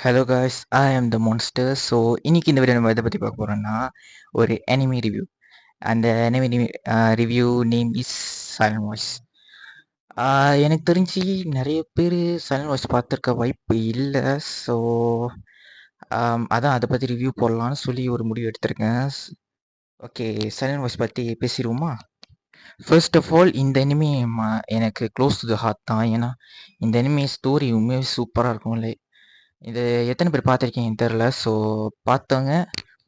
Hello guys, ஐ ஆம் த monster. So இன்னைக்கு இந்த வீடியோ நம்ம எதை பற்றி பார்க்க போகிறோம்னா ஒரு எனிமி ரிவ்யூ. அந்த enemy review name is silent voice. எனக்கு தெரிஞ்சு நிறைய பேர் சைலண்ட் வாய்ஸ் பார்த்துருக்க வாய்ப்பு இல்லை. ஸோ அதான் அதை பற்றி ரிவ்யூ போடலான்னு சொல்லி ஒரு முடிவு எடுத்திருக்கேன். ஓகே, சைலண்ட் வாய்ஸ் பற்றி பேசிடுவோமா? ஃபர்ஸ்ட் ஆஃப் ஆல் இந்த எனிமி எனக்கு க்ளோஸ் டு த ஹார்ட் தான். ஏன்னா இந்த எனிமி ஸ்டோரி உண்மையாக சூப்பராக இருக்கும். இல்லை, இது எத்தனை பேர் பார்த்துருக்கீங்கன்னு தெரில. ஸோ பார்த்தவங்க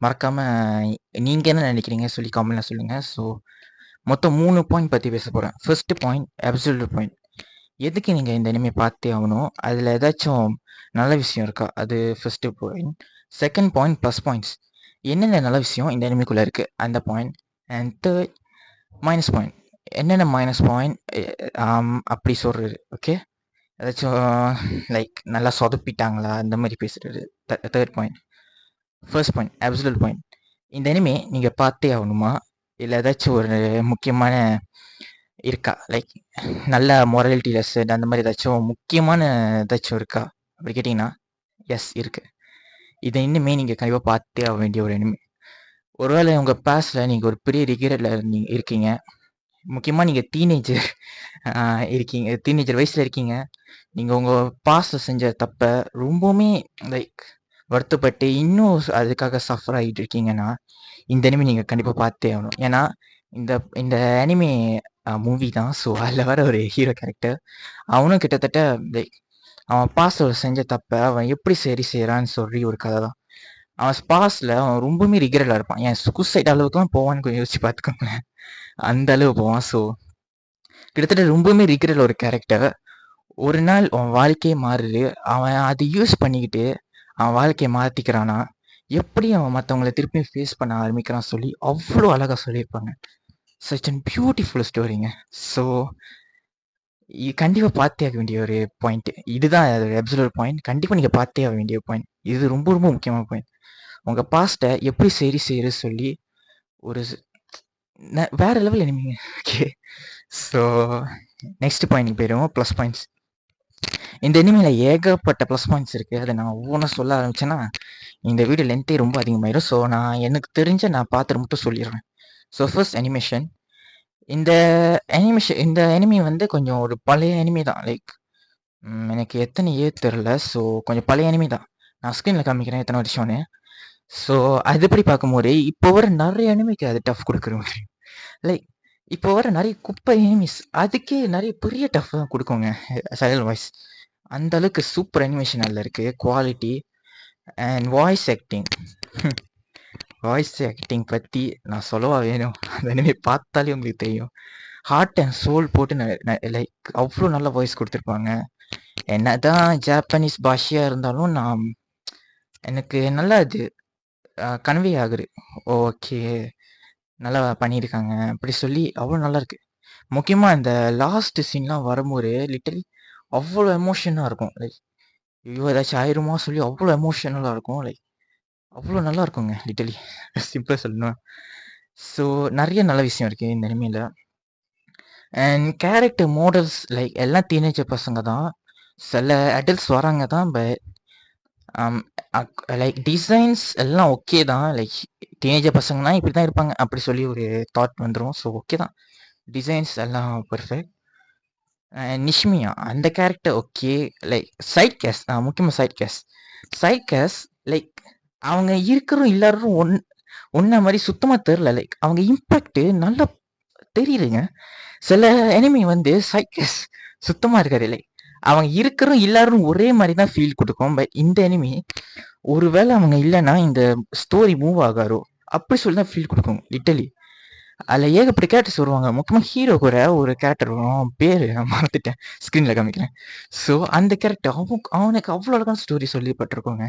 மறக்காமல் நீங்கள் என்ன நினைக்கிறீங்க சொல்லி கமெண்ட்ல சொல்லுங்கள். ஸோ மொத்தம் 3 பாயிண்ட் பற்றி பேச போகிறேன். First point absolute point. எதுக்கு நீங்கள் இந்த இனிமே பார்த்தே ஆகணும், அதில் ஏதாச்சும் நல்ல விஷயம் இருக்கா, அது first point. Second point plus points, என்னென்ன நல்ல விஷயம் இந்த இனிமேக்குள்ளே இருக்குது அந்த point. And third minus point, என்னென்ன மைனஸ் பாயிண்ட் அப்படி சொல்கிறது. ஓகே, ஏதாச்சும் லைக் நல்லா சொதப்பிட்டாங்களா அந்த மாதிரி பேசுகிறது. Third point. First point absolute point, இந்த இனிமே நீங்கள் பார்த்தே ஆகணுமா, இல்லை ஏதாச்சும் ஒரு முக்கியமான இருக்கா, லைக் நல்ல மொராலிட்டி லெசன் அந்த மாதிரி ஏதாச்சும் முக்கியமான ஏதாச்சும் இருக்கா அப்படி கேட்டிங்கன்னா எஸ் இருக்குது. இதை இன்னுமே நீங்கள் கண்டிப்பாக பார்த்தே ஆக வேண்டிய ஒரு இனிமே. ஒருவேளை உங்கள் பாஸ்டில் நீங்கள் ஒரு பெரிய ரிகரெட்டில் நீங்கள் இருக்கீங்க, முக்கியமாக நீங்கள் டீனேஜர் இருக்கீங்க, டீனேஜர் வயசில் இருக்கீங்க, நீங்கள் உங்கள் பாஸ்டில் செஞ்ச தப்பை ரொம்பவுமே லைக் வருத்தப்பட்டு இன்னும் அதுக்காக சஃபர் ஆகிட்டு இருக்கீங்கன்னா இந்த அனிமே நீங்கள் கண்டிப்பாக பார்த்தே ஆகணும். ஏன்னா இந்த இந்த அனிமே மூவி தான். ஸோ அதில் வர ஒரு ஹீரோ கேரக்டர், அவனும் கிட்டத்தட்ட லைக் அவன் பாஸ்டில் செஞ்ச தப்பை அவன் எப்படி சரி செய்கிறான்னு சொல்லி ஒரு கதை தான். அவன் பாஸ்டில் அவன் ரொம்பவுமே ரிகரெட்டாக இருப்பான். ஏன் சூசைட் அளவுக்குலாம் போவான்னு கொஞ்சம் யோசிச்சு பார்த்துக்கோங்களேன், அந்த அளவு போவான். ஸோ கிட்டத்தட்ட ரொம்பவுமே ரிகரெட் ஒரு கேரக்டர். ஒரு நாள் அவன் வாழ்க்கையே மாறுது, அவன் அதை யூஸ் பண்ணிக்கிட்டு அவன் வாழ்க்கையை மாற்றிக்கிறானா, எப்படி அவன் மற்றவங்கள திருப்பியும் ஃபேஸ் பண்ண ஆரம்பிக்கிறான்னு சொல்லி அவ்வளோ அழகாக சொல்லியிருப்பாங்க. சச் அண்ட் பியூட்டிஃபுல் ஸ்டோரிங்க. ஸோ கண்டிப்பாக பார்த்தே ஆக வேண்டிய ஒரு பாயிண்ட் இதுதான். அப்சல்யூட் பாயிண்ட், கண்டிப்பாக நீங்கள் பார்த்தே ஆக வேண்டிய பாயிண்ட். இது ரொம்ப ரொம்ப முக்கியமான பாயிண்ட். உங்கள் பாஸ்ட்டை எப்படி சரி செய்யறது சொல்லி ஒரு வேற லெவல் எனிமிங்க. ஓகே, ஸோ நெக்ஸ்ட் பாயிண்ட் போயிடுவோம், ப்ளஸ் பாயிண்ட்ஸ். இந்த எனிமியில் ஏகப்பட்ட ப்ளஸ் பாயிண்ட்ஸ் இருக்குது. அதை நான் ஒவ்வொன்றா சொல்ல ஆரம்பிச்சேன்னா இந்த வீடியோ லென்த்தே ரொம்ப அதிகமாயிடும். ஸோ நான் எனக்கு தெரிஞ்ச நான் பார்த்துட்டு மட்டும் சொல்லிடுறேன். So first animation. இந்த இந்த எனிமி வந்து கொஞ்சம் ஒரு பழைய எனிமி தான். லைக் எனக்கு எத்தனை தெரில. ஸோ கொஞ்சம் பழைய எனிமி தான். நான் ஸ்க்ரீனில் காமிக்கிறேன் எத்தனை வருஷம்னு. ஸோ அது எப்படி பார்க்கும்போது இப்போ வர நிறைய எனிமிக்கு அது டஃப் கொடுக்குற மாதிரி, லைக் இப்போ வர நிறைய குப்பை எனிமிஸ் அதுக்கே நிறைய பெரிய டஃப் தான் கொடுக்குங்க சைலண்ட் வாய்ஸ். அந்த அளவுக்கு சூப்பர் அனிமேஷன் அதில் இருக்குது, quality and voice acting. Voice acting பற்றி நான் சொல்லவா வேணும், அந்த அனிமே பார்த்தாலே உங்களுக்கு தெரியும். ஹார்ட் அண்ட் சோல் போட்டு லைக் அவ்வளோ நல்ல வாய்ஸ் கொடுத்துருப்பாங்க. என்னதான் ஜாப்பனீஸ் பாஷையாக இருந்தாலும் எனக்கு நல்லா இது கன்வே ஆகுது. ஓகே, நல்லா பண்ணியிருக்காங்க அப்படி சொல்லி அவ்வளோ நல்லா இருக்கு. முக்கியமாக இந்த லாஸ்ட் சீன்லாம் வரும்போது லிட்டரலி அவ்வளோ எமோஷனாக இருக்கும். லைக் ஐயோ ஏதாச்சும் ஆயிருமா சொல்லி அவ்வளோ எமோஷனலாக இருக்கும். லைக் அவ்வளோ நல்லா இருக்குங்க லிட்டரலி, சிம்பிளாக சொல்லணும். ஸோ நிறைய நல்ல விஷயம் இருக்குது இந்த அனிமேல. அண்ட் கேரக்டர் மாடல்ஸ் லைக் எல்லாம் டீனேஜர் பசங்க தான், சில அடல்ட்ஸ் வராங்க தான். பட் லைக் டிசைன்ஸ் எல்லாம் ஓகே தான். லைக் டீனேஜர் பசங்கன்னா இப்படி தான் இருப்பாங்க அப்படி சொல்லி ஒரு தாட் வந்துடும். ஸோ ஓகே தான், டிசைன்ஸ் எல்லாம் பர்ஃபெக்ட். நிஷ்மியா அந்த character okay. Like side cast, முக்கியமாக சைட் கேஸ் லைக் அவங்க இருக்கிறோம் எல்லாரும் ஒன்ன மாதிரி சுத்தமாக தெரில. லைக் அவங்க இம்பேக்ட் நல்லா தெரியுதுங்க. சில எனிமி வந்து சைக்கஸ் சுத்தமாக இருக்காது. லைக் அவங்க இருக்கிறோம் எல்லாரும் ஒரே மாதிரி தான் ஃபீல் கொடுக்கும். பட் இந்த எனிமி ஒருவேளை அவங்க இல்லைன்னா இந்த ஸ்டோரி மூவ் ஆகாரோ அப்படி சொல்லி தான் ஃபீல் கொடுக்கும் லிட்டலி. அதில் ஏகப்பட்ட கேரக்டர்ஸ் வருவாங்க. முக்கியமாக ஹீரோ கூட ஒரு கேரக்டர் வரும், பேர் நான் மறந்துட்டேன், ஸ்க்ரீனில் காமிக்கிறேன். ஸோ அந்த கேரக்டர் அவனுக்கு அவ்வளோ அழகான ஸ்டோரி சொல்லப்பட்டிருக்கோங்க.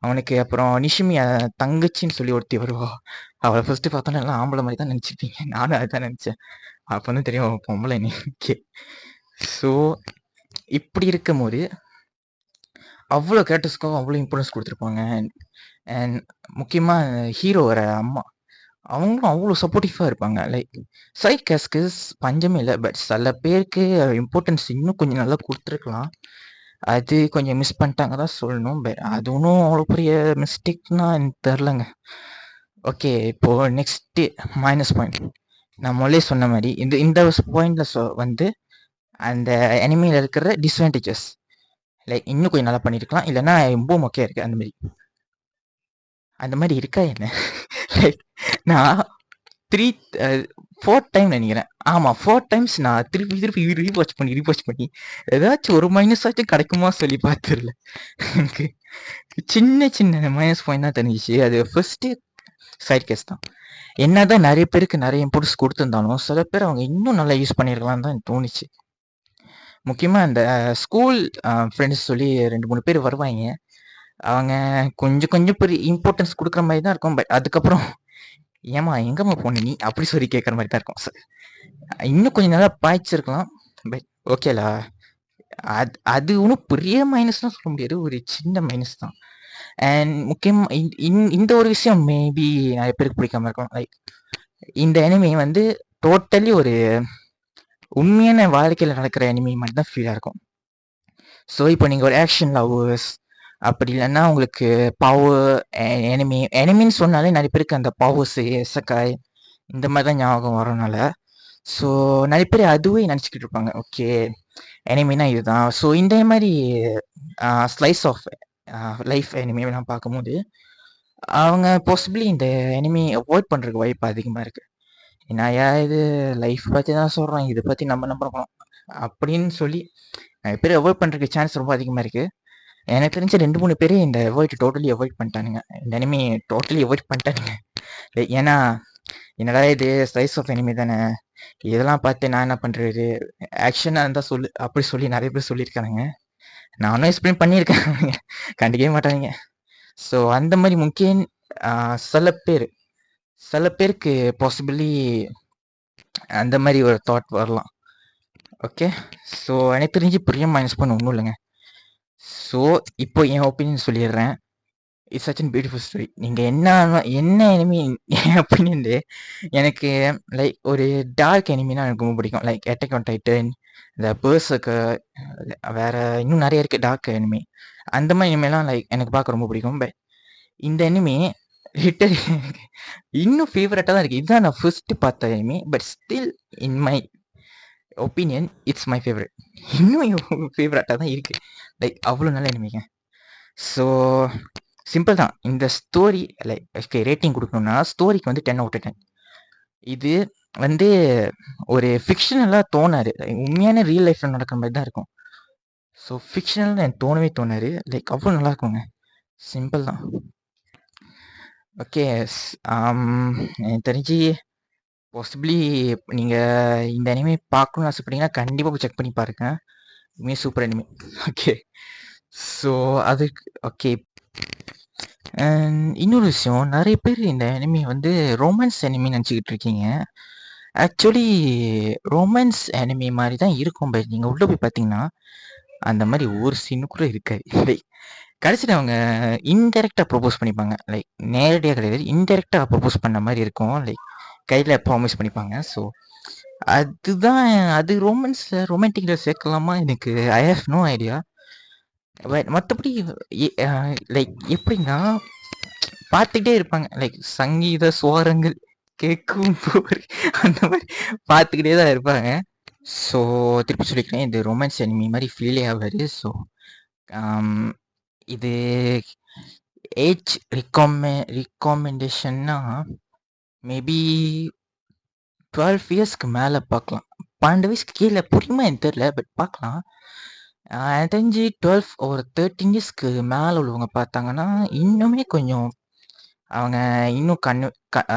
அவனுக்கு அப்புறம் நிஷிமியா தங்கச்சின்னு சொல்லி ஒருத்தி வருவா. அவளை ஃபர்ஸ்ட் பார்த்தோன்னா எல்லாம் ஆம்பளை மாதிரி தான் நினச்சிருப்பீங்க, நானும் அதுதான் நினச்சேன். அப்போ வந்து தெரியும் பொம்பளை நீ. ஓகே, ஸோ இப்படி இருக்கும் போது அவ்வளோ கேரக்டர்ஸ்க்கும் அவ்வளோ இம்பார்ட்டன்ஸ் கொடுத்துருப்பாங்க. அண்ட் முக்கியமாக ஹீரோ வர அம்மா, அவங்களும் அவ்வளோ சப்போர்ட்டிவாக இருப்பாங்க. லைக் சைட் கேஸ்க்கு பஞ்சமே இல்லை. பட் சில பேருக்கு இம்பார்ட்டன்ஸ் இன்னும் கொஞ்சம் நல்லா கொடுத்துருக்கலாம். அது கொஞ்சம் மிஸ் பண்ணிட்டாங்க தான் சொல்லணும். பட் அது ஒன்றும் அவ்வளோ பெரிய மிஸ்டேக்னா எனக்கு தெரிலங்க. ஓகே, இப்போ நெக்ஸ்ட்டு மைனஸ் பாயிண்ட். நான் முதலே சொன்ன மாதிரி இந்த இந்த பாயிண்ட்ல வந்து அந்த எனிமியில் இருக்கிற டிஸ்அட்வான்டேஜஸ் லைக் இன்னும் கொஞ்சம் நல்லா பண்ணியிருக்கலாம், இல்லைன்னா ரொம்ப மொக்கையாக இருக்குது அந்த மாதிரி. அந்த மாதிரி இருக்கா என்ன? லைக் நான் 3 4 டைம் நினைக்கிறேன். ஆமாம், 4 டைம்ஸ் நான் திருப்பி திருப்பி ரீவாட்ச் பண்ணி ஏதாச்சும் ஒரு மைனஸ் ஆச்சும் கிடைக்குமா சொல்லி பார்த்துடல. எனக்கு சின்ன சின்ன மைனஸ் பாயிண்ட் தான் தெரிஞ்சிச்சு. அது ஃபர்ஸ்ட்டு சைட் கேஸ் தான். என்னதான் நிறைய பேருக்கு நிறைய இம்பார்ட்டன்ஸ் கொடுத்துருந்தாலும் சில பேர் அவங்க இன்னும் நல்லா யூஸ் பண்ணியிருக்கலாம்னு தான் எனக்கு தோணுச்சு. முக்கியமாக இந்த ஸ்கூல் ஃப்ரெண்ட்ஸ் சொல்லி 2-3 பேர் வருவாங்க. அவங்க கொஞ்சம் கொஞ்சம் பெரிய இம்பார்ட்டன்ஸ் கொடுக்குற மாதிரி தான் இருக்கும். பட் அதுக்கப்புறம் ஏமா எங்கம்மா போன நீ அப்படி சொல்லி கேட்குற மாதிரி தான் இருக்கும். இன்னும் கொஞ்சம் நல்லா பாய்ச்சிருக்கலாம். பட் ஓகேலா, அது அது ஒன்றும் பெரிய மைனஸ்லாம் சொல்ல முடியாது, ஒரு சின்ன மைனஸ் தான். அண்ட் முக்கியமாக இந்த ஒரு விஷயம் மேபி நிறைய பேருக்கு பிடிக்காம இருக்கலாம். லைக் இந்த எனிமி வந்து டோட்டலி ஒரு உண்மையான வாழ்க்கையில் நடக்கிற எனிமி மாதிரி தான் ஃபீலாக இருக்கும். ஸோ இப்போ நீங்கள் ஒரு ஆக்ஷன் லவ்வர்ஸ் அப்படி இல்லைன்னா உங்களுக்கு பவர் எனிமின்னு சொன்னாலே நிறைய பேருக்கு அந்த பவர்ஸு எசக்காய் இந்த மாதிரி தான் ஞாபகம் வரனால, ஸோ நிறைய பேர் அதுவே நினச்சிக்கிட்டு இருப்பாங்க. ஓகே, எனிமினா இதுதான். ஸோ இந்த மாதிரி ஸ்லைஸ் ஆஃப் லைஃப் எனிமிலாம் பார்க்கும்போது அவங்க பாசிபிளி இந்த எனிமி அவாய்ட் பண்ணுறதுக்கு வாய்ப்பு அதிகமாக இருக்குது. என்னையா இது லைஃப் பற்றி தான் சொல்கிறோம், இதை பற்றி நம்ம நம்பணும் அப்படின்னு சொல்லி நிறைய பேர் அவாய்ட் பண்ணுறதுக்கு சான்ஸ் ரொம்ப அதிகமாக இருக்குது. எனக்கு தெரிஞ்ச 2-3 பேர் இந்த டோட்டலி அவாய்ட் பண்ணிட்டானுங்க. இந்த எனிமி டோட்டலி அவாய்ட் பண்ணிட்டானுங்க. ஏன்னா என்னடா இது ஸ்லைஸ் ஆஃப் எனிமி தானே, இதெல்லாம் பார்த்து நான் என்ன பண்ணுறது, ஆக்ஷனாக இருந்தால் சொல்லு அப்படி சொல்லி நிறைய பேர் சொல்லியிருக்கானுங்க. நானும் எக்ஸ்பிளைன் பண்ணியிருக்கேன், கண்டிக்கவே மாட்டானுங்க. ஸோ அந்த மாதிரி முக்கியம் சில பேருக்கு பாசிபிளி அந்த மாதிரி ஒரு தாட் வரலாம். ஓகே, ஸோ எனக்கு தெரிஞ்சு பெரிய மைனஸ் பண்ண ஒன்றும் இல்லைங்க. ஸோ இப்போ என் ஒப்பீனியன் சொல்லிடுறேன். It's such an beautiful story. நீங்கள் என்ன எனிமி என் ஒப்பீனியன் எனக்கு லைக் ஒரு டார்க் எனிமினா எனக்கு ரொம்ப பிடிக்கும். லைக் அட்டாக் ஆன் டைட்டன், இந்த பேர்ஸுக்கு, வேற இன்னும் நிறைய இருக்குது டார்க் எனிமி. அந்த மாதிரி எனிமைலாம் லைக் எனக்கு பார்க்க ரொம்ப பிடிக்கும். பட் இந்த எனிமி லிட்டர் இன்னும் ஃபேவரட்டாக தான் இருக்குது. இதுதான் நான் ஃபர்ஸ்ட் பார்த்த enemy. But still in my opinion it's my favourite. இன்னும் ஃபேவரட்டாக தான் இருக்குது. லைக் அவ்வளோ நல்ல எனிமிங்க. ஸோ சிம்பிள் தான் இந்த ஸ்டோரி. லைக் ரேட்டிங் கொடுக்கணும்னா ஸ்டோரிக்கு வந்து 10 out of 10. இது வந்து ஒரு ஃபிக்ஷனலாக தோணாரு, உண்மையான ரியல் லைஃப்பில் நடக்கிற மாதிரி தான் இருக்கும். ஸோ ஃபிக்ஷனல் எனக்கு தோணாரு. லைக் அவ்வளோ நல்லா இருக்குங்க. சிம்பிள் தான். ஓகே, எனக்கு தெரிஞ்சு பாசிபிளி நீங்கள் இந்த அனிமே பார்க்கணும்னு ஆசைப்பட்டீங்கன்னா கண்டிப்பாக போய் செக் பண்ணி பாருங்க. இனிமே சூப்பர் அனிமே. ஓகே, ஸோ அதுக்கு ஓகே. இன்னொரு விஷயம், நிறைய பேர் இந்த அனிமே வந்து ரொமான்ஸ் அனிமே நினச்சிக்கிட்டு இருக்கீங்க. ஆக்சுவலி ரொமான்ஸ் அனிமே மாதிரி தான் இருக்கும். பட் நீங்கள் உள்ளே போய் பார்த்தீங்கன்னா அந்த மாதிரி ஒரு சீனு கூட இருக்காது. லைக் கடைசியில் அவங்க இன்டெரக்டாக ப்ரொப்போஸ் பண்ணிப்பாங்க. லைக் நேரடியாக கிடையாது, இன்டெரக்டாக ப்ரொப்போஸ் பண்ண மாதிரி இருக்கும். லைக் கையில் ப்ராமிஸ் பண்ணிப்பாங்க. ஸோ அதுதான் அது ரொமான்டிக்கில் சேர்க்கலாமா எனக்கு I have no idea. But மற்றபடி லைக் எப்படின்னா பார்த்துக்கிட்டே இருப்பாங்க. லைக் சங்கீத சுவாரங்கள் கேட்கும் போது அந்த மாதிரி பார்த்துக்கிட்டே தான் இருப்பாங்க. ஸோ திருப்பி சொல்லிக்கிறேன், இது ரொமான்ஸ் அனிமி மாதிரி ஃபீலே ஆகாது. ஸோ இது ஏஜ் ரிகமெண்டேஷன்னா மேபி 12 இயர்ஸ்க்கு மேலே பார்க்கலாம். 12 வயசுக்கு கீழே புரியுமா எனக்கு தெரியல, பட் பார்க்கலாம். எனக்கு தெரிஞ்சு 12 ஒரு 13 இயர்ஸ்க்கு மேலே உள்ளவங்க பார்த்தாங்கன்னா இன்னுமே கொஞ்சம் அவங்க இன்னும்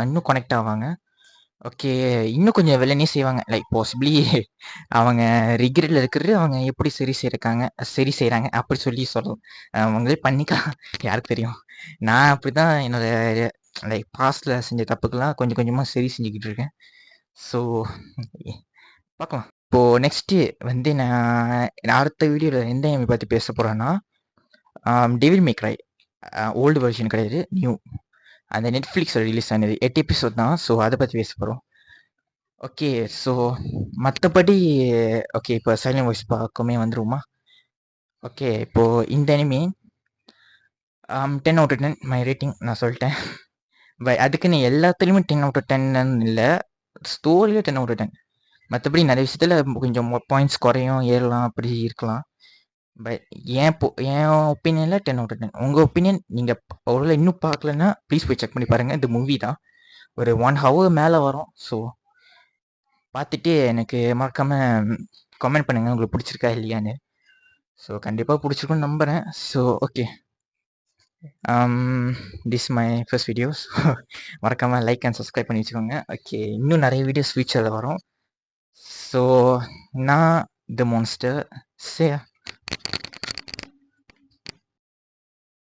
இன்னும் கனெக்ட் ஆவாங்க. ஓகே, இன்னும் கொஞ்சம் வில்லனே செய்வாங்க. லைக் பாசிபிளி அவங்க ரிக்ரெட்டில் இருக்கிறது அவங்க எப்படி சரி செய்கிறாங்க அப்படி சொல்லி சொல்லலாம். அவங்களே பண்ணிக்கலாம், யாருக்கு தெரியும். நான் அப்படி தான் என்னோட லைக் பாஸ்டில் செஞ்ச தப்புக்கெல்லாம் கொஞ்சம் கொஞ்சமாக சரி செஞ்சுக்கிட்டு இருக்கேன். ஸோ பார்க்கலாம். இப்போது நெக்ஸ்ட்டு வந்து நான் அடுத்த வீடியோவில் எந்த எம்ஐ பற்றி பேச போகிறேன்னா டெவில் மே க்ரை. ஓல்டு வெர்ஷன் கிடையாது, நியூ. அந்த நெட்ஃப்ளிக்ஸில் ரிலீஸ் ஆனது 8 எபிசோட் தான். ஸோ அதை பற்றி பேச போகிறோம். ஓகே, ஸோ மற்றபடி ஓகே, இப்போ சைலண்ட் வாய்ஸ் பார்க்கமே வந்துருமா? ஓகே, இப்போது இந்த anime 10 out of 10 my rating நான் சொல்லிட்டேன். அதுக்குன்னு எல்லாத்துலேயுமே 10 அவுட் ஆஃப் 10ன்னு இல்லை, ஸ்டோரியில் 10 அவுட் ஆஃப் 10. மற்றபடி நிறைய விஷயத்தில் கொஞ்சம் பாயிண்ட்ஸ் குறையும் ஏறலாம் அப்படி இருக்கலாம். பட் என் ஒப்பீனியனில் 10 அவுட் ஆஃப் 10. உங்கள் ஒப்பீனியன் நீங்கள் அவ்வளோ இன்னும் பார்க்கலன்னா ப்ளீஸ் போய் செக் பண்ணி பாருங்கள். இந்த மூவி தான் ஒரு 1 ஹவர் மேலே வரும். ஸோ பார்த்துட்டு எனக்கு மறக்காமல் கமெண்ட் பண்ணுங்கள் உங்களுக்கு பிடிச்சிருக்கா இல்லையான்னு. ஸோ கண்டிப்பாக பிடிச்சிருக்குன்னு நம்புகிறேன். So okay, this my first videos. மறக்காமல் லைக் அண்ட் சப்ஸ்கிரைப் பண்ணி வச்சுக்கோங்க. ஓகே, இன்னும் நிறைய வீடியோஸ் ஃபியூச்சரில் வரும். ஸோ நான் த மான்ஸ்டர் சே